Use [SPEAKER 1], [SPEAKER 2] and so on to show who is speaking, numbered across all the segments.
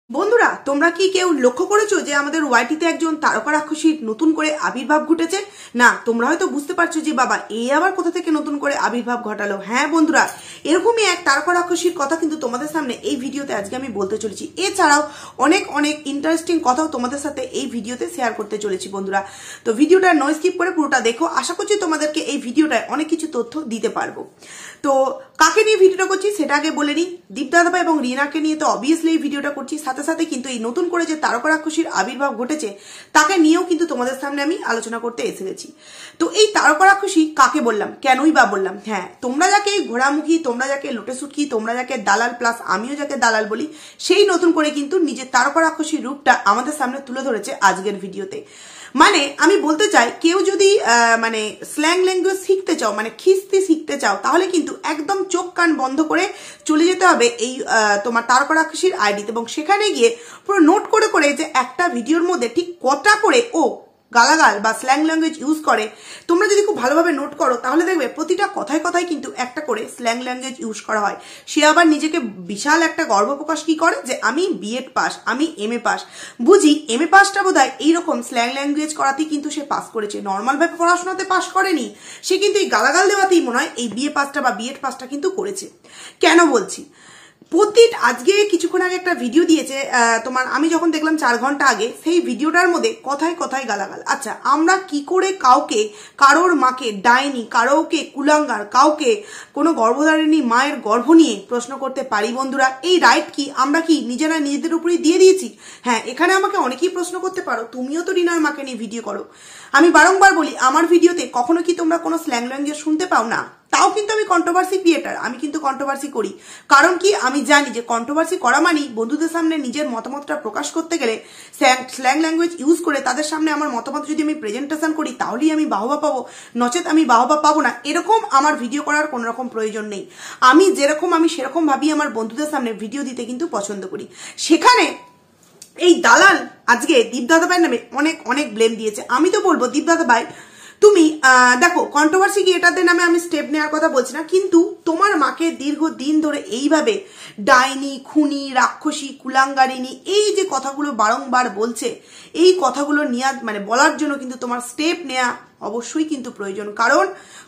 [SPEAKER 1] বন্ধুরা তোমরা কি কেউ লক্ষ্য করেছো যে আমাদের ওয়াইটিতে একজন তারকা রাক্ষসীর নতুন করে আবির্ভাব ঘটেছে? না, তোমরা হয়তো বুঝতে পারছো যে বাবা এই আবার কোথা থেকে নতুন করে আবির্ভাব ঘটালো। হ্যাঁ বন্ধুরা, এরকমই এক তারকা রাক্ষসীর কথা কিন্তু তোমাদের সামনে এই ভিডিওতে আজকে আমি বলতে চলেছি। এছাড়াও অনেক অনেক ইন্টারেস্টিং কথাও তোমাদের সাথে এই ভিডিওতে শেয়ার করতে চলেছি বন্ধুরা। তো ভিডিওটা নয় স্কিপ করে পুরোটা দেখো, আশা করছি তোমাদেরকে এই ভিডিওটায় অনেক কিছু তথ্য দিতে পারবো। তো কাকে নিয়ে ভিডিওটা করছি সেটা আগে বলে নিই। দীপদাদা এবং রিনাকে নিয়ে তো অবভিয়াসলি এই ভিডিওটা করছি, সাথে সাথে কিন্তু এই নতুন করে যে তারকা রাক্ষসীর আবির্ভাব ঘটেছে তাকে নিয়েও কিন্তু তোমাদের সামনে আমি আলোচনা করতে এসে গেছি। তো এই তারকা রাক্ষসী কাকে বললাম, কেনই বা বললাম? হ্যাঁ, তোমরা যাকে ঘোড়ামুখী, তোমরা যাকে লোটে সুটকি, তোমরা যাকে দালাল, প্লাস আমিও যাকে দালাল বলি, সেই নতুন করে কিন্তু নিজের তারকা রাক্ষসীর রূপটা আমাদের সামনে তুলে ধরেছে আজকের ভিডিওতে। মানে আমি বলতে চাই, কেউ যদি মানে স্ল্যাং ল্যাঙ্গুয়েজ শিখতে চাও, মানে খিস্তি শিখতে চাও, তাহলে কিন্তু একদম চোখ কান বন্ধ করে চলে যেতে হবে এই তোমার তারকা রাক্ষসীর আইডিতে, এবং সেখানে গিয়ে পুরো নোট করে করে যে একটা ভিডিওর মধ্যে ঠিক কটা করে ও গালাগাল বা স্ল্যাং ল্যাঙ্গুয়েজ ইউজ করে, তোমরা যদি খুব ভালোভাবে নোট করো তাহলে দেখবে প্রতিটা কথায় কথায় কিন্তু একটা করে স্ল্যাং ল্যাঙ্গুয়েজ ইউজ করা হয়। সে আবার নিজেকে বিশাল একটা গর্ব প্রকাশ কি করে যে আমি বিএড পাস, আমি এমএ পাস। বুঝি এমএ পাসটা বোধ হয় এইরকম স্ল্যাং ল্যাঙ্গুয়েজ করাতেই কিন্তু সে পাস করেছে, নর্মালভাবে পড়াশোনাতে পাস করেনি। সে কিন্তু এই গালাগাল দেওয়াতেই মনে হয় এই বিএ পাসটা বা বিএড পাসটা কিন্তু করেছে। কেন বলছি? আজকে কিছুক্ষণ আগে একটা ভিডিও দিয়েছে তোমার, আমি যখন দেখলাম 4 ঘন্টা আগে, সেই ভিডিওটার মধ্যে কথায় কথায় গালাগাল। আচ্ছা, আমরা কি করে কাউকে, কারোর মাকে ডাইনি, কারোকে কুলাঙ্গার, কাউকে কোনো গর্ভধারিণী মায়ের গর্ভ নিয়ে প্রশ্ন করতে পারি বন্ধুরা? এই রাইট কি আমরা কি নিজেরা নিজেদের উপরেই দিয়ে দিয়েছি? হ্যাঁ, এখানে আমাকে অনেকেই প্রশ্ন করতে পারো, তুমিও তো রিনার মাকে নিয়ে ভিডিও করো। আমি বারংবার বলি, আমার ভিডিওতে কখনো কি তোমরা কোনো স্ল্যাং ল্যাঙ্গুয়েজ শুনতে পাও না? তাও কিন্তু আমি কন্ট্রোভার্সি ক্রিয়েটার, আমি কিন্তু কন্ট্রোভার্সি করি। কারণ কি, আমি জানি যে কন্ট্রোভার্সি করা মানেই বন্ধুদের সামনে নিজের মতামতটা প্রকাশ করতে গেলে স্ল্যাং ল্যাঙ্গুয়েজ ইউজ করে তাদের সামনে আমার মতামত যদি আমি প্রেজেন্টেশন করি তাহলেই আমি বাহবা পাবো, নচেত আমি বাহবা পাবো না। এরকম আমার ভিডিও করার কোনো রকম প্রয়োজন নেই। আমি যেরকম আমি সেরকম ভাবি আমার বন্ধুদের সামনে ভিডিও দিতে কিন্তু পছন্দ করি। সেখানে এই দালাল আজকে দীপদাদা ভাইয়ের নামে অনেক অনেক ব্লেম দিয়েছে। আমি তো বলবো দীপদাদা ভাই, তুমি দেখো, কন্ট্রোভার্সি ক্রিয়েটারদের নামে আমি স্টেপ নেওয়ার কথা বলছি না, কিন্তু তোমার মাকে দীর্ঘদিন ধরে এইভাবে ডাইনি, খুনি, রাক্ষসী, কুলাঙ্গারিনী, এই যে কথাগুলো বারংবার বলছে, এই কথাগুলো নিয়ে মানে বলার জন্য কিন্তু তোমার স্টেপ নেওয়া অবশ্যই কিন্তু প্রয়োজন। কারণ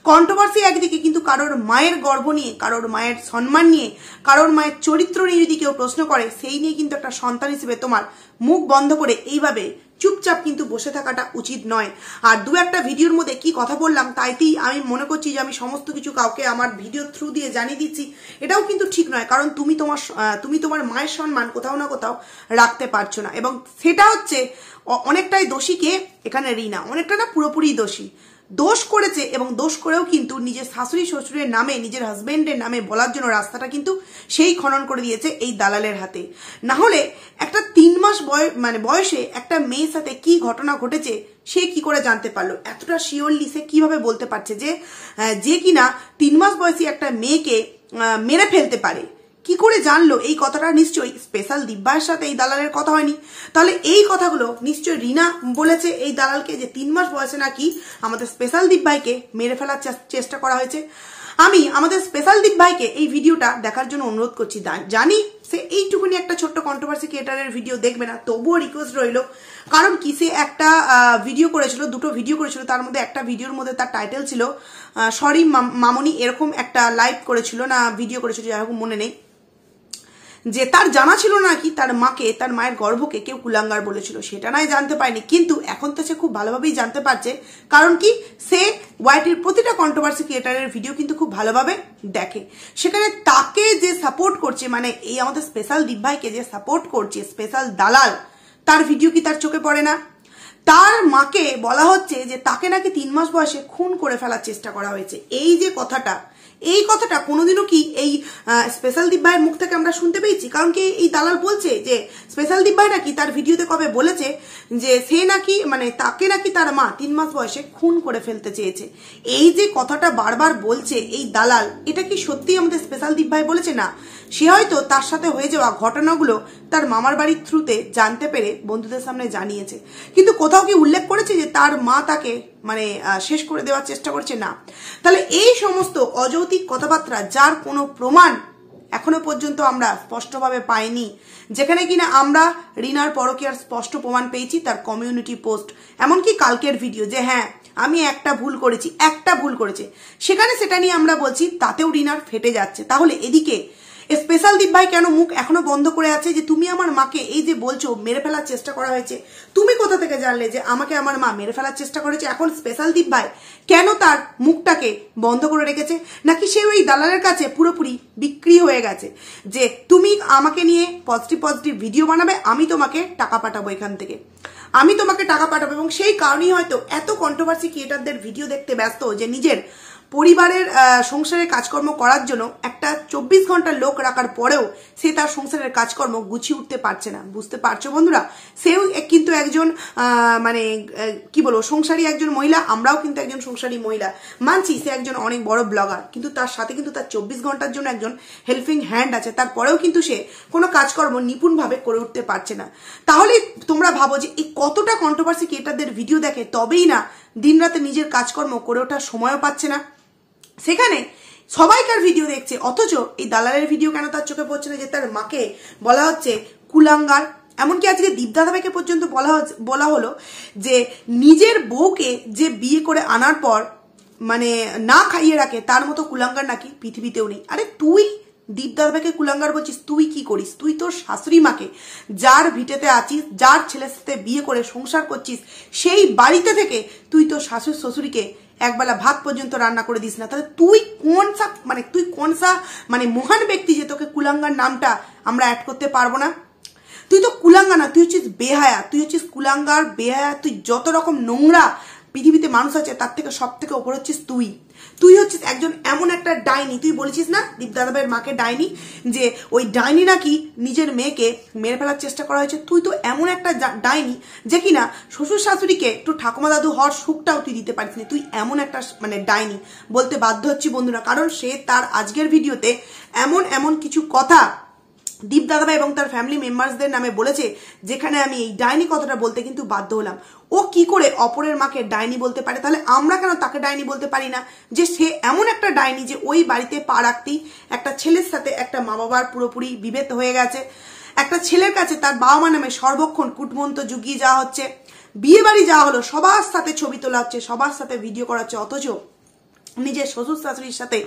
[SPEAKER 1] কন্ট্রোভার্সি একদিকে, কিন্তু কারোর মায়ের গর্ভ নিয়ে, কারোর মায়ের সম্মান নিয়ে, কারোর মায়ের চরিত্র নিয়ে যদি কেউ প্রশ্ন করে, সেই নিয়ে কিন্তু একটা সন্তান হিসেবে তোমার মুখ বন্ধ করে এইভাবে চুপচাপ কিন্তু বসে থাকাটা উচিত নয়। আর দু একটা ভিডিওর মধ্যে কি কথা বললাম তাইতেই আমি মনে করছি যে আমি সমস্ত কিছু কাউকে আমার ভিডিও থ্রু দিয়ে জানিয়ে দিচ্ছি, এটাও কিন্তু ঠিক নয়। কারণ তুমি তোমার মায়ের সম্মান কোথাও না কোথাও রাখতে পারছো না, এবং সেটা হচ্ছে অনেকটাই দোষী কে এখানে? রিনা। অনেকটা না, পুরোপুরি দোষী। দোষ করেছে, এবং দোষ করেও কিন্তু নিজের শাশুড়ি শ্বশুরের নামে, নিজের হাজবেন্ডের নামে বলার জন্য রাস্তাটা কিন্তু সেই খনন করে দিয়েছে এই দালালের হাতে। না হলে একটা 3 মাস বয়সে একটা মেয়ের সাথে কি ঘটনা ঘটেছে সে কি করে জানতে পারলো? এতটা শিওরলি সে কিভাবে বলতে পারছে যে কিনা 3 মাস বয়সী একটা মেয়েকে মেরে ফেলতে পারে? কি করে জানলো? এই কথাটা নিশ্চয়ই স্পেশাল দিব্যার সাথে এই দালালের কথা হয়নি। তাহলে এই কথাগুলো নিশ্চয়ই রিনা বলেছে এই দালালকে, যে 3 মাস বয়সে নাকি আমাদের স্পেশাল দিব্যাকে মেরে ফেলার চেষ্টা করা হয়েছে। আমি আমাদের স্পেশাল দিব্যাকে এই ভিডিওটা দেখার জন্য অনুরোধ করছি। জানি সে এইটুকুনি একটা ছোট্ট কন্ট্রোভার্সি ক্রিয়েটারের ভিডিও দেখবে না, তবুও রিকোয়েস্ট রইল। কারণ কি, সে একটা ভিডিও করেছিল, 2টো ভিডিও করেছিল, তার মধ্যে একটা ভিডিওর মধ্যে তার টাইটেল ছিল সরি মামনি, এরকম একটা লাইভ করেছিল না ভিডিও করেছিল, যাই হোক মনে নেই, যে তার জানা ছিল না কি তার মাকে, তার মায়ের গর্ভকে কেউ কুলাঙ্গার বলেছিল। সেটা নয় জানতে পারেনি, কিন্তু এখন তো সে খুব ভালোভাবেই জানতে পারছে। কারণ কি, সে ওয়াইটির প্রতিটা কন্ট্রোভার্সি ক্রিয়েটারের ভিডিও কিন্তু খুব ভালোভাবে দেখে। সেখানে তাকে যে সাপোর্ট করছে, মানে এই আমাদের স্পেশাল দিব্যাকে যে সাপোর্ট করছে স্পেশাল দালাল, তার ভিডিও কি তার চোখে পড়ে না? তার মাকে বলা হচ্ছে যে তাকে নাকি 3 মাস বয়সে খুন করে ফেলার চেষ্টা করা হয়েছে। এই যে কথাটা, এই কথাটা কোনোদিনও কি এই স্পেশাল দিব্যায়ের মুখ থেকে আমরা শুনতে পেয়েছি? কারণ কি, এই দালাল বলছে যে স্পেশাল দিব্যাই নাকি তার ভিডিওতে কবে বলেছে যে সে নাকি, মানে তাকে নাকি তার মা 3 মাস বয়সে খুন করে ফেলতে চেয়েছে। এই যে কথাটা বারবার বলছে এই দালাল, এটা কি সত্যি আমাদের স্পেশাল দিব্যাই বলেছে? না, সে হয়তো তার সাথে হয়ে যাওয়া ঘটনাগুলো তার মামার বাড়ির থ্রুতে জানতে পেরে বন্ধুদের সামনে জানিয়েছে, কিন্তু কোথাও কি উল্লেখ করেছে যে তার মা তাকে মানে শেষ করে দেওয়ার চেষ্টা করছে? না। তাহলে এই সমস্ত অযৌক্তিক কথাবার্তা, যার কোনো প্রমাণ এখনো পর্যন্ত আমরা স্পষ্টভাবে পাইনি, যেখানে কিনা আমরা রিনার পরকীয়ার স্পষ্ট প্রমাণ পেয়েছি তার কমিউনিটি পোস্ট, এমনকি কালকের ভিডিও যে হ্যাঁ আমি একটা ভুল করেছে, সেখানে সেটা নিয়ে আমরা বলছি, তাতেও রিনার ফেটে যাচ্ছে। তাহলে এদিকে স্পেশাল দীপ ভাই কেন মুখ এখনো বন্ধ করে আছে যে তুমি আমার মাকে এই যে বলছো মেরে ফেলার চেষ্টা করা হয়েছে, তুমি কোথা থেকে জানলে যে আমাকে আমার মা মেরে ফেলার চেষ্টা করেছে? এখন স্পেশাল দীপ ভাই কেন তার মুখটাকে বন্ধ করে রেখেছে? নাকি সে ওই দালালের কাছে পুরোপুরি বিক্রি হয়ে গেছে যে তুমি আমাকে নিয়ে পজিটিভ ভিডিও বানাবে, আমি তোমাকে টাকা পাঠাবো এখান থেকে, এবং সেই কারণেই হয়তো এত কন্ট্রোভার্সি ক্রিয়েটারদের ভিডিও দেখতে ব্যস্ত যে নিজের পরিবারের সংসারের কাজকর্ম করার জন্য একটা 24 ঘন্টা লোক রাখার পরেও সে তার সংসারের কাজকর্ম গুছিয়ে উঠতে পারছে না। বুঝতে পারছো বন্ধুরা? সেও কিন্তু একজন মানে কি বলবো সংসারী একজন মহিলা, আমরাও কিন্তু একজন সংসারী মহিলা, মানছি সে একজন অনেক বড় ব্লগার, কিন্তু তার সাথে কিন্তু তার 24 ঘন্টার জন্য একজন হেল্পিং হ্যান্ড আছে, তারপরেও কিন্তু সে কোনো কাজকর্ম নিপুণভাবে করে উঠতে পারছে না। তাহলে তোমরা ভাবো যে এই কতটা কন্ট্রোভার্সি ক্রিয়েটারদের ভিডিও দেখে তবেই না দিন রাতে নিজের কাজকর্ম করে ওঠার সময়ও পাচ্ছে না, সেখানে সবাইকার ভিডিও দেখছে, অথচ এই দালালের ভিডিও কেন তার চোখে পড়ছে না যে তার মাকে বলা হচ্ছে কুলাঙ্গার? এমনকি আজকে দীপদাদাভাইকে পর্যন্ত বলা হলো যে নিজের বউকে যে বিয়ে করে আনার পর মানে না খাইয়ে রাখে তার মতো কুলাঙ্গার নাকি পৃথিবীতেও নেই। আরে তুই দীপদাদাভাইকে কুলাঙ্গার বলছিস, তুই কি করিস? তুই তোর শাশুড়ি মাকে, যার ভিটেতে আছিস, যার ছেলের সাথে বিয়ে করে সংসার করছিস, সেই বাড়িতে থেকে তুই তোর শাশুড় শ্বশুরীকে একবেলা ভাত পর্যন্ত রান্না করে দিস না। তাহলে তুই কোন সা মহান ব্যক্তি যে তোকে কুলাঙ্গার নামটা আমরা অ্যাড করতে পারবো না? তুই তো কুলাঙ্গা না, তুই হচ্ছিস বেহায়া, কুলাঙ্গার, বেহায়া, তুই যত রকম নোংরা পৃথিবীতে মানুষ আছে তার থেকে সব থেকে ওপর হচ্ছিস তুই হচ্ছিস একজন এমন একটা ডাইনি। তুই বলেছিস না দীপদাদাভাইয়ের মাকে ডাইনি, যে ওই ডাইনি নাকি নিজের মেয়েকে মেরে ফেলার চেষ্টা করা হয়েছে। তুই তো এমন একটা ডাইনি যে কিনা শ্বশুর শাশুড়িকে একটু ঠাকুমা দাদু হওয়ার সুখটাও তুই দিতে পারিস না। তুই এমন একটা ডাইনি বলতে বাধ্য হচ্ছি বন্ধুরা, কারণ সে তার আজকের ভিডিওতে এমন কিছু কথা দীপদাদাভাই এবং তার ফ্যামিলি মেম্বার্সদের নামে বলেছে, যেখানে আমি এই ডাইনি কথাটা বলতে কিন্তু বাধ্য হলাম। ও কি করে অপরের মাকে ডাইনি বলতে পারে? তাহলে আমরা কেন তাকে ডাইনি বলতে পারি না? যে সে এমন একটা ডাইনি যে ওই বাড়িতে পা রাখতেই একটা ছেলের সাথে একটা মা বাবার পুরোপুরি বিভেদ হয়ে গেছে, একটা ছেলের কাছে তার বাবা মা নামে সর্বক্ষণ কুটমন্ত জুগিয়ে যাওয়া হচ্ছে, বিয়ে বাড়ি যাওয়া হলো, সবার সাথে ছবি তোলা হচ্ছে, সবার সাথে ভিডিও করা হচ্ছে, অথচ নিজের শ্বশুর শাশুড়ির সাথে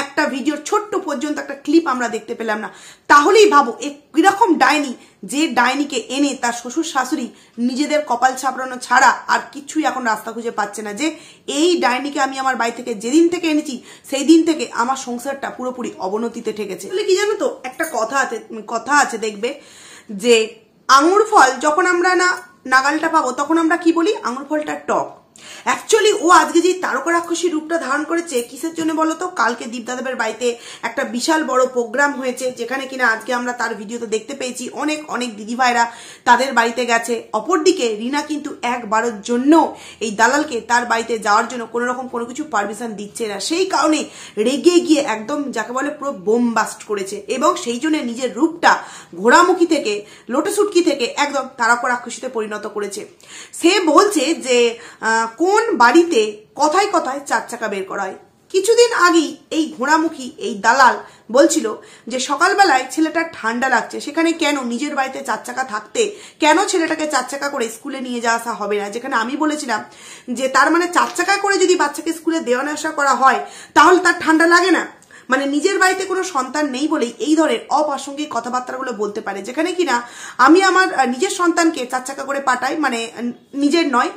[SPEAKER 1] একটা ভিডিওর ছোট্ট পর্যন্ত একটা ক্লিপ আমরা দেখতে পেলাম না। তাহলেই ভাবো কিরকম ডাইনি, যে ডাইনিকে এনে তার শ্বশুর শাশুড়ি নিজেদের কপাল ছাপড়ানো ছাড়া আর কিছুই এখন রাস্তা খুঁজে পাচ্ছে না, যে এই ডাইনিকে আমি আমার বাড়ি থেকে যেদিন থেকে এনেছি সেই দিন থেকে আমার সংসারটা পুরোপুরি অবনতিতে ঠেকেছে। কি জানো তো, একটা কথা আছে দেখবে যে আঙুর ফল যখন আমরা নাগালটা পাবো তখন আমরা কি বলি? আঙুর ফলটা টক। অ্যাকচুয়ালি ও আজকে যে তারকা রাক্ষসী রূপটা ধারণ করেছে কিসের জন্য বলতো? কালকে দীপদাদাবের বাড়িতে একটা বিশাল বড় প্রোগ্রাম হয়েছে, যেখানে কিনা আজকে আমরা তার ভিডিওতে দেখতে পেয়েছি অনেক দিদিভাইরা তাদের বাড়িতে গেছে। অপরদিকে রিনা কিন্তু একবারের জন্য এই দালালকে তার বাড়িতে যাওয়ার জন্য কোনো রকম কোনো কিছু পারমিশন দিচ্ছে না, সেই কারণে রেগে গিয়ে একদম যাকে বলে পুরো বোম বাস্ট করেছে, এবং সেই জন্য নিজের রূপটা ঘোড়ামুখী থেকে লোটসুটকি থেকে একদম তারকা রাক্ষসীতে পরিণত করেছে। সে বলছে যে কোন বাড়িতে কথায় কথায় 4 চাকা বের করা হয়। কিছুদিন আগেই এই ঘোড়ামুখী এই দালাল বলছিল যে সকালবেলায় ছেলেটার ঠান্ডা লাগছে, সেখানে কেন নিজের বাড়িতে 4 চাকা থাকতে কেন ছেলেটাকে 4 চাকা করে স্কুলে নিয়ে যাওয়া আসা হবে না? যেখানে আমি বলেছিলাম যে তার 4 চাকা করে যদি বাচ্চাকে স্কুলে দেওয়া আসা করা হয় তাহলে তার ঠান্ডা লাগে না। নিজের বাড়িতে কোনো সন্তান নেই বলেই এই ধরনের অপ্রাসঙ্গিক কথাবার্তাগুলো বলতে পারে, যেখানে কিনা আমি আমার নিজের সন্তানকে 4 চাকা করে পাঠাই, নিজের নয়,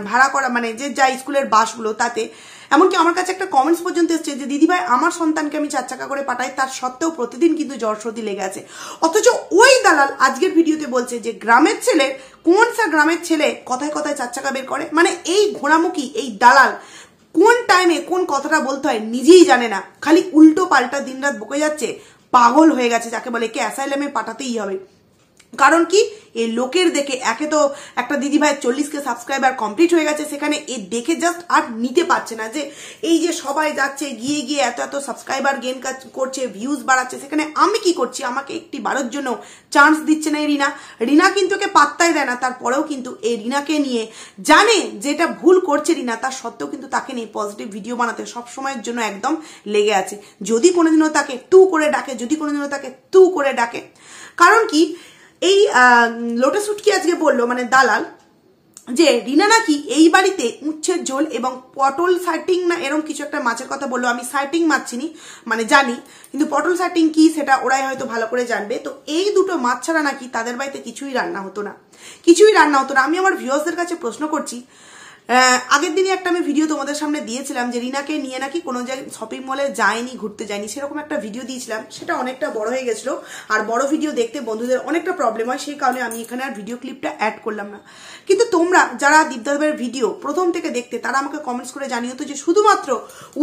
[SPEAKER 1] ভাড়া করা যে যা স্কুলের বাসগুলো তাতে। এমনকি আমার কাছে একটা কমেন্টস পর্যন্ত এসছে যে দিদিভাই আমার সন্তানকে আমি 4 চাকা করে পাঠাই, তার সত্ত্বেও প্রতিদিন কিন্তু জ্বর সর্দি লেগে আছে। অথচ ওই দালাল আজকের ভিডিওতে বলছে যে গ্রামের ছেলে, কোন সা গ্রামের ছেলে কথায় কথায় 4 চাকা বের করে? এই ঘোড়ামুখী এই দালাল কোন টাইমে কোন কথাটা বলতে হয় নিজেই জানে না, খালি উল্টো পাল্টা দিনরাত বকে যাচ্ছে, পাগল হয়ে গেছে, যাকে বলে কে অ্যাসাইলামে পাঠাতেই হবে। কারণ কি এই লোকের দেখে একে তো একটা দিদিভাই 40K সাবস্ক্রাইবার কমপ্লিট হয়ে গেছে, সেখানে এ দেখে জাস্ট আর নিতে পারছে না যে এই যে সবাই যাচ্ছে গিয়ে গিয়ে এত এত সাবস্ক্রাইবার গেন করছে, ভিউজ বাড়াচ্ছে, সেখানে আমি কি করছি, আমাকে একটি বারের জন্য চান্স দিচ্ছে না এই রিনা কিন্তু ওকে পাত্তাই দেয় না। তারপরেও কিন্তু এই রিনাকে নিয়ে জানে যেটা ভুল করছে রিনা, তার সত্ত্বেও কিন্তু তাকে নিয়ে পজিটিভ ভিডিও বানাতে সবসময়ের জন্য একদম লেগে আছে। যদি কোনোদিনও তাকে তু করে ডাকে, যদি কোনোদিনও তাকে তু করে ডাকে। কারণ কি এই লোটাস সুটকি আজকে বললো মানে দালাল যে রিনা নাকি এই বাড়িতে উচ্ছের ঝোল এবং পটল সাইটিং না এরকম কিছু একটা মাছের কথা বললো। আমি সাইটিং মাছ চিনি মানে জানি, কিন্তু পটল সাইটিং কি সেটা ওরাই হয়তো ভালো করে জানবে। তো এই দুটো মাছ ছাড়া নাকি তাদের বাড়িতে কিছুই রান্না হতো না, কিছুই রান্না হতো না। আমি আমার ভিউয়ার্সদের কাছে প্রশ্ন করছি, আগের দিনই একটা আমি ভিডিও তোমাদের সামনে দিয়েছিলাম যে রিনাকে নিয়ে নাকি কোনো জায়গায় শপিং মলে যায়নি, ঘুরতে যায়নি, সেরকম একটা ভিডিও দিয়েছিলাম। সেটা অনেকটা বড় হয়ে গেছিলো, আর বড় ভিডিও দেখতে বন্ধুদের অনেকটা প্রবলেম হয়, সেই কারণে আমি এখানে আর ভিডিও ক্লিপটা অ্যাড করলাম না। কিন্তু তোমরা যারা দীপদাদের ভিডিও প্রথম থেকে দেখতে তারা আমাকে কমেন্টস করে জানিও তো যে শুধুমাত্র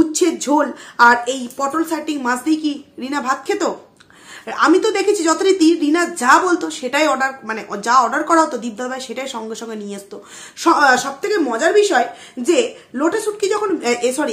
[SPEAKER 1] উচ্ছের ঝোল আর এই পটল সাইটিং মাছ দিয়ে কি রিনা ভাত খেত? আমি তো দেখেছি যথারীতি রিনা যা বলতো সেটাই অর্ডার, মানে যা অর্ডার করা হতো দীপদাদ ভাই সেটাই সঙ্গে সঙ্গে নিয়ে আসতো। সব থেকে মজার বিষয় যে লোটাস সুটকি যখন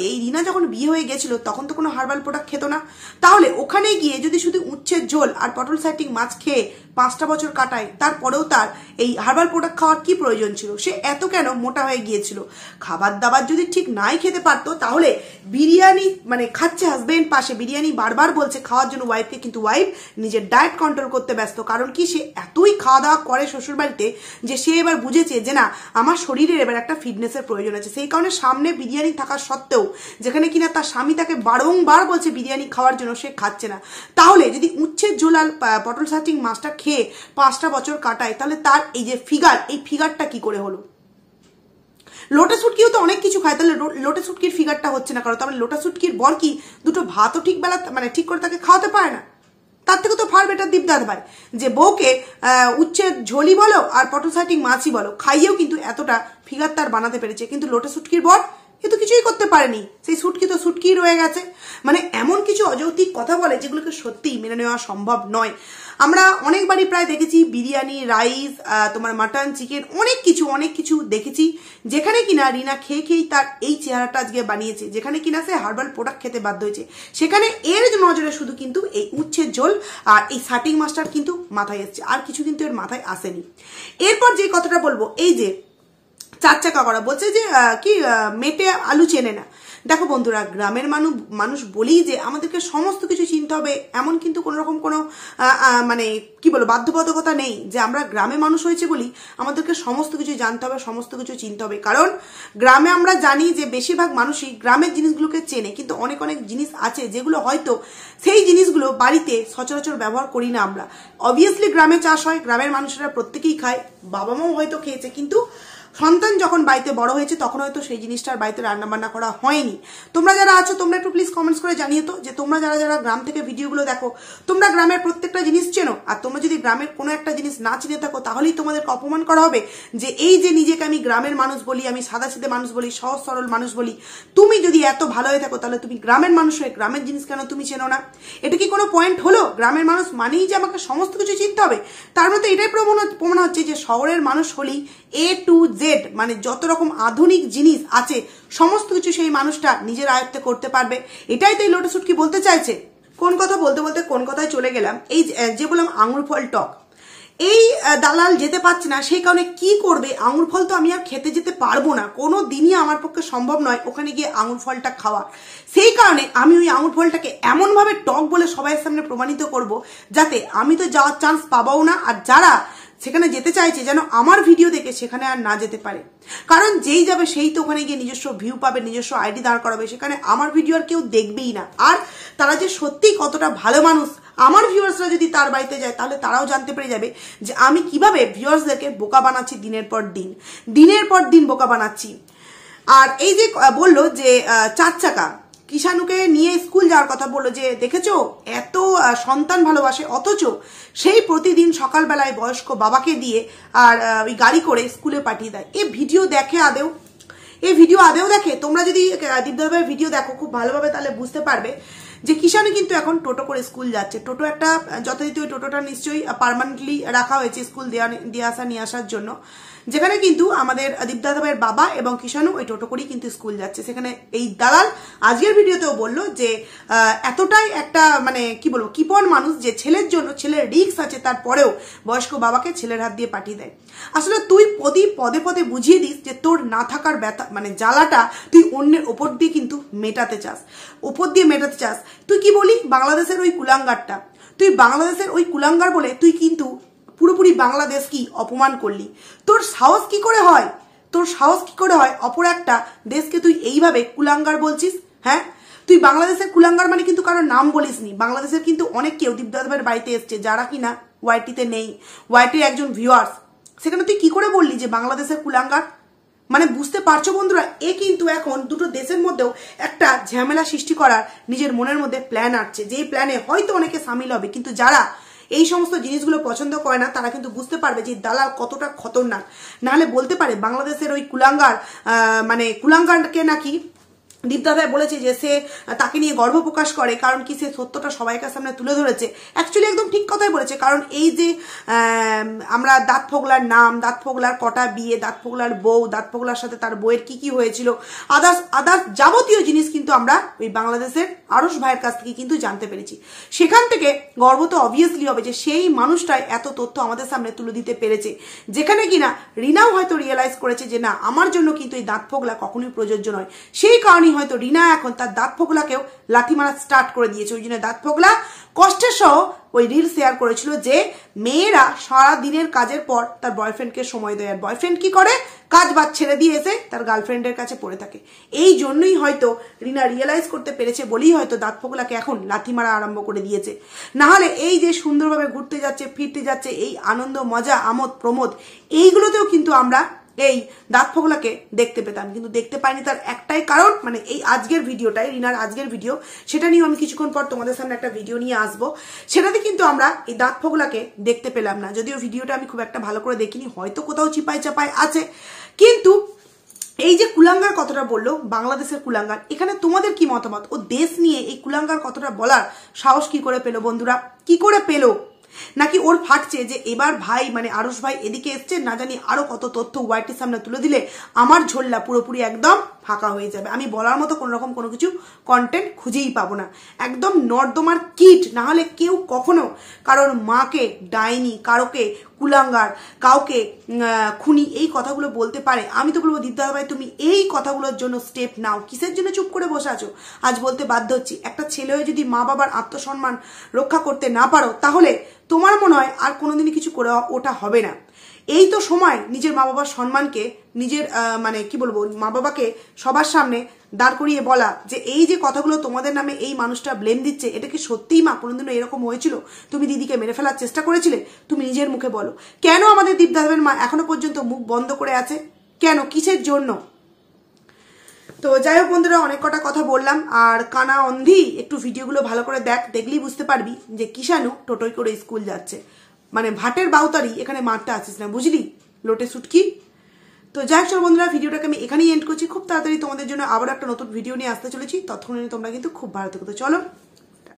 [SPEAKER 1] এই রিনা যখন বিয়ে হয়ে গেছিল তখন তো কোনো হার্বাল প্রোডাক্ট খেত না। তাহলে ওখানে গিয়ে যদি শুধু উচ্ছের ঝোল আর পটল সাইটিং মাছ খেয়ে 5টা বছর কাটায়, তারপরেও তার এই হার্বাল প্রোডাক্ট খাওয়ার কি প্রয়োজন ছিল? সে এত কেন মোটা হয়ে গিয়েছিল? খাবার দাবার যদি ঠিক নাই খেতে পারতো তাহলে বিরিয়ানি মানে খাচ্ছে হাজবেন্ড পাশে, বিরিয়ানি বারবার বলছে খাওয়ার জন্য ওয়াইফকে, কিন্তু ওয়াইফ নিজের ডায়েট কন্ট্রোল করতে ব্যস্ত। কারণ কি সে এতই খাওয়া দাওয়া করে শ্বশুর বাড়িতে যে সে এবার বুঝেছে যে না আমার শরীরের এবার একটা ফিটনেসের প্রয়োজন আছে। সেই কারণে সামনে বিরিয়ানি থাকা সত্ত্বেও যেখানে কিনা তার স্বামী তাকে বারংবার বলছে বিরিয়ানি খাওয়ার জন্য, সে খাচ্ছে না। তাহলে যদি উচ্ছের ঝোল আর পটল সাইটিং মাছটা খেয়ে 5টা বছর কাটায় তাহলে তার এই যে ফিগার, এই ফিগারটা কি করে হলো? লোটাস সুটকিও তো অনেক কিছু খায়, তাহলে লোটাস সুটকির ফিগারটা হচ্ছে না কারণ তাহলে লোটাস সুটকির বর কি দুটো ভাতও ঠিক বেলা মানে ঠিক করে তাকে খাওয়াতে পারে না? তার থেকে তো ফার বেটার দীপদাদ ভাই যে বউকে উচ্ছের ঝোলই বলো আর পটল সাইটিং মাছই বলো খাইয়েও কিন্তু এতটা ফিগার তার বানাতে পেরেছে। কিন্তু লোটাস সুটকির বর এ তো কিছুই করতে পারেনি, সেই সুটকি তো সুটকি রয়ে গেছে। মানে এমন কিছু অযৌক্তিক কথা বলে যেগুলোকে সত্যিই মেনে নেওয়া সম্ভব নয়। আমরা অনেকবারই প্রায় দেখেছি বিরিয়ানি, রাইস, তোমার মাটন, চিকেন, অনেক কিছু দেখেছি যেখানে কিনা রিনা খেয়ে খেয়েই তার এই চেহারাটা আজকে বানিয়েছে, যেখানে কিনা সে হার্বাল প্রোডাক্ট খেতে বাধ্য হয়েছে। সেখানে এর নজরে শুধু কিন্তু এই উচ্ছের ঝোল আর এই সাইটিং মাছটার কিন্তু মাথায় এসছে, আর কিছু কিন্তু এর মাথায় আসেনি। এরপর যে কথাটা বলবো, এই যে 4 চাকা করা বলছে যে কি মেটে আলু চেনে না। দেখো বন্ধুরা, গ্রামের মানুষ বলেই যে আমাদেরকে সমস্ত কিছু চিনতে হবে এমন কিন্তু কোনো রকম কোনো মানে কি বলবো বাধ্যবাধকতা নেই যে আমরা গ্রামে মানুষ হয়েছে বলি আমাদেরকে সমস্ত কিছু জানতে হবে, সমস্ত কিছু চিনতে হবে। কারণ গ্রামে আমরা জানি যে বেশিরভাগ মানুষই গ্রামের জিনিসগুলোকে চেনে, কিন্তু অনেক জিনিস আছে যেগুলো হয়তো সেই জিনিসগুলো বাড়িতে সচরাচর ব্যবহার করি না আমরা। অবভিয়াসলি গ্রামে চাষ হয়, গ্রামের মানুষেরা প্রত্যেকেই খায়, বাবা মাও হয়তো খেয়েছে, কিন্তু সন্তান যখন বাড়িতে বড় হয়েছে তখন হয়তো সেই জিনিসটার বাড়িতে রান্না বান্না করা হয়নি। তোমরা যারা আছো তোমরা একটু প্লিজ কমেন্টস করে জানিয়ে তো যে তোমরা যারা গ্রাম থেকে ভিডিওগুলো দেখো তোমরা গ্রামের প্রত্যেকটা জিনিস চেনো। আর তোমরা যদি গ্রামের কোনো একটা জিনিস না চিনে থাকো তাহলেই তোমাদেরকে অপমান করা হবে যে এই যে নিজেকে আমি গ্রামের মানুষ বলি, আমি সাদাসিধে মানুষ বলি, সহজ সরল মানুষ বলি। তুমি যদি এত ভালো হয়ে থাকো তাহলে তুমি গ্রামের মানুষ হয়ে গ্রামের জিনিস কেন তুমি চেনো না? এটা কি কোনো পয়েন্ট হলো? গ্রামের মানুষ মানেই যে আমাকে সমস্ত কিছু চিনতে হবে? তার মধ্যে এটাই প্রমাণ হচ্ছে যে শহরের মানুষ হলেই A to Z মানে যত রকম আধুনিক জিনিস আছে সমস্ত কিছু সেই মানুষটা নিজের আয়ত্তে করতে পারবে। এটাই তো এই লোটাস সুটকি বলতে চাইছে। কোন কথা বলতে বলতে কোন কথায় চলে গেলাম, এই যে বললাম আঙুর ফল টক, এই দালাল যেতে পারছে না, সেই কারণে কি করবে? আঙুর ফল তো আমি আর খেতে যেতে পারবো না, কোনো দিনই আমার পক্ষে সম্ভব নয় ওখানে গিয়ে আঙুর ফলটা খাওয়া। সেই কারণে আমি ওই আঙুর ফলটাকে এমনভাবে টক বলে সবাইয়ের সামনে প্রমাণিত করব যাতে আমি তো যাওয়ার চান্স পাবাও না, আর যারা সেখানে যেতে চাইছে যেন আমার ভিডিও দেখে সেখানে আর না যেতে পারে। কারণ যেই যাবে সেই তো ওখানে গিয়ে নিজস্ব ভিউ পাবে, নিজস্ব আইডি দাঁড় করাবে, সেখানে আমার ভিডিও আর কেউ দেখবেই না। আর তারা যে সত্যিই কতটা ভালো মানুষ, আমার ভিউয়ার্সরা যদি তার বাড়িতে যায় তাহলে তারাও জানতে পেরে যাবে যে আমি কিভাবে ভিউয়ার্সদেরকে বোকা বানাচ্ছি, দিনের পর দিন বোকা বানাচ্ছি। আর এই যে বললো যে 4 চাকা কিষানুকে নিয়ে স্কুল যাওয়ার কথা বললো, যে দেখেছো এত সন্তান ভালোবাসে অথচ সেই প্রতিদিন সকালবেলায় বয়স্ক বাবাকে দিয়ে আর ওই গাড়ি করে স্কুলে পাঠিয়ে দেয়। এই ভিডিও দেখে আদেও দেখে? তোমরা যদি দীপদাদার ভিডিও দেখো খুব ভালোভাবে তাহলে বুঝতে পারবে যে কিষানু কিন্তু এখন টোটো করে স্কুল যাচ্ছে। টোটো একটা যথারীতি ওই টোটোটা নিশ্চয়ই পার্মানেন্টলি রাখা হয়েছে স্কুল দিয়ে আসা নিয়ে আসার জন্য, যেখানে কিন্তু আমাদের দীপদাদা ভাইয়ের বাবা এবং কিষানু ওই টোটো করেই কিন্তু স্কুল যাচ্ছে। সেখানে এই দালাল আজকের ভিডিওতেও বললো যে এতটাই একটা মানে কি বলবো কিপন মানুষ যে ছেলের জন্য, ছেলের রিস্ক আছে তারপরেও বয়স্ক বাবাকে ছেলের হাত দিয়ে পাঠিয়ে দেয়। আসলে তুই পদে পদে বুঝিয়ে দিস যে তোর না থাকার ব্যথা মানে জ্বালাটা তুই অন্যের ওপর দিয়ে কিন্তু মেটাতে চাস, তুই কি বলি বাংলাদেশের ওই কুলাঙ্গারটা, তুই বাংলাদেশের ওই কুলাঙ্গার বলে তুই কিন্তু পুরোপুরি বাংলাদেশ কি অপমান করলি। তোর সাহস কি করে হয় অপর একটা দেশকে তুই এইভাবে কুলাঙ্গার বলছিস? হ্যাঁ, তুই বাংলাদেশের কুলাঙ্গার মানে কিন্তু কারোর নাম বলিসনি। বাংলাদেশের কিন্তু অনেক কেউ দীপদাদার বাড়িতে এসছে যারা কিনা ওয়াইটিতে নেই, ওয়াইটির একজন ভিউয়ার্স, সেখানে তুই কি করে বললি যে বাংলাদেশের কুলাঙ্গার? মানে বুঝতে পারছো বন্ধুরা, এ কিন্তু এখন দুটো দেশের মধ্যেও একটা ঝামেলা সৃষ্টি করার নিজের মনের মধ্যে প্ল্যান আসছে, যেই প্ল্যানে হয়তো অনেকে সামিল হবে, কিন্তু যারা এই সমস্ত জিনিসগুলো পছন্দ করে না তারা কিন্তু বুঝতে পারবে যে দালাল কতটা খতরনাক। নাহলে বলতে পারে বাংলাদেশের ওই কুলাঙ্গার মানে কুলাঙ্গারকে নাকি দীপদাদা বলেছে যে সে তাকে নিয়ে গর্ব প্রকাশ করে, কারণ কি সে সত্যটা সবাইকার সামনে তুলে ধরেছে। অ্যাকচুয়ালি একদম ঠিক কথাই বলেছে, কারণ এই যে আমরা দাঁত ফোগলার নাম, দাঁত ফোগলার কটা বিয়ে, দাঁত ফোগলার বউ, দাঁত ফোগলার সাথে তার বউয়ের কি হয়েছিল, আদার্স যাবতীয় জিনিস কিন্তু আমরা ওই বাংলাদেশের আরশ ভাইয়ের কাছ থেকে কিন্তু জানতে পেরেছি। সেখান থেকে গর্ব তো অবভিয়াসলি হবে যে সেই মানুষটাই এত তথ্য আমাদের সামনে তুলে দিতে পেরেছে, যেখানে কিনা রিনাও হয়তো রিয়েলাইজ করেছে যে না, আমার জন্য কিন্তু এই দাঁত ফোগলা কখনোই প্রযোজ্য নয়। সেই কারণে হয়তো রিনা এখন তার দাঁত ফোগলাকেও লাথি মারা স্টার্ট করে দিয়েছে। ওই জন্য দাঁত ফোগলা কষ্টের সহ ওই রিল শেয়ার করেছিল যে মেয়েরা সারা দিনের কাজের পর তার বয়ফ্রেন্ডকে সময় দেয়, আর বয়ফ্রেন্ড কি করে, কাজ বাদ ছেড়ে দিয়ে এসে তার গার্লফ্রেন্ডের কাছে পড়ে থাকে। এই জন্যই হয়তো রিনা রিয়েলাইজ করতে পেরেছে বলেই হয়তো দাঁত ফোগলাকে এখন লাথি মারা আরম্ভ করে দিয়েছে। না হলে এই যে সুন্দরভাবে ঘুরতে যাচ্ছে ফিরতে যাচ্ছে, এই আনন্দ মজা আমোদ প্রমোদ, এইগুলোতেও কিন্তু আমরা এই দাঁত ফোগলাকে দেখতে পেতাম, কিন্তু দেখতে পাইনি। তার একটাই কারণ, মানে এই আজকের ভিডিওটাই রিনার আজকের ভিডিও, সেটা নিয়ে আমি কিছুক্ষণ পর তোমাদের সামনে একটা ভিডিও নিয়ে আসবো, সেটাতে কিন্তু আমরা এই দাঁত ফোগলাকে দেখতে পেলাম না। যদিও ভিডিওটা আমি খুব একটা ভালো করে দেখিনি, হয়তো কোথাও চিপাই চাপাই আছে, কিন্তু এই যে কুলাঙ্গার কথাটা বললো বাংলাদেশের কুলাঙ্গার, এখানে তোমাদের কি মতামত? ও দেশ নিয়ে এই কুলাঙ্গার কথাটা বলার সাহস কি করে পেলো বন্ধুরা? কি করে পেলো? নাকি ওর ফাটছে যে এবার ভাই মানে আরশ ভাই এদিকে এসছে, না জানি আরো কত তথ্য ওয়াইটির সামনে তুলে দিলে আমার ঝোল্লা পুরোপুরি একদম ফাঁকা হয়ে যাবে, আমি বলার মতো কোনো রকম কোনো কিছু কন্টেন্ট খুঁজেই পাবো না, একদম নর্দমার কিট। না হলে কেউ কখনো কারোর মাকে ডাইনি, কারোকে কুলাঙ্গার, কাউকে খুনি এই কথাগুলো বলতে পারে? আমি তো বলবো দীপদাদা ভাই তুমি এই কথাগুলোর জন্য স্টেপ নাও। কিসের জন্য চুপ করে বসে আছো? আজ বলতে বাধ্য হচ্ছি, একটা ছেলে হয়ে যদি মা বাবার আত্মসম্মান রক্ষা করতে না পারো, তাহলে তোমার মনে হয় আর কোনোদিনই কিছু করে ওটা হবে না। এই তো সময় নিজের মা বাবার সম্মানকে, নিজের মানে কি বলবো মা বাবাকে সবার সামনে দাঁড় করিয়ে বলা যে এই যে কথাগুলো তোমাদের নামে এই মানুষটা ব্লেম দিচ্ছে, এটা কি সত্যিই মা কোনোদিনও এরকম হয়েছিল? তুমি দিদিকে মেরে ফেলার চেষ্টা করেছিলে? তুমি নিজের মুখে বলো। কেন আমাদের দীপদাদার মা এখনো পর্যন্ত মুখ বন্ধ করে আছে? কেন? কিসের জন্য? তো যাই হোক বন্ধুরা, অনেক কটা কথা বললাম, আর কানা অন্ধি একটু ভিডিওগুলো ভালো করে দেখলেই বুঝতে পারবি যে কিষানু টোটোই করে স্কুল যাচ্ছে। মানে ভাটের বাউতারি এখানে মারতে আসিস না, বুঝলি লোটে সুটকি। তো যাই হোক বন্ধুরা, ভিডিওটাকে আমি এখানেই এন্ড করছি। খুব তাড়াতাড়ি তোমাদের জন্য আবার একটা নতুন ভিডিও নিয়ে আসতে চলেছি, ততক্ষণে তোমরা কিন্তু খুব ভালো থেকো। তো চলো।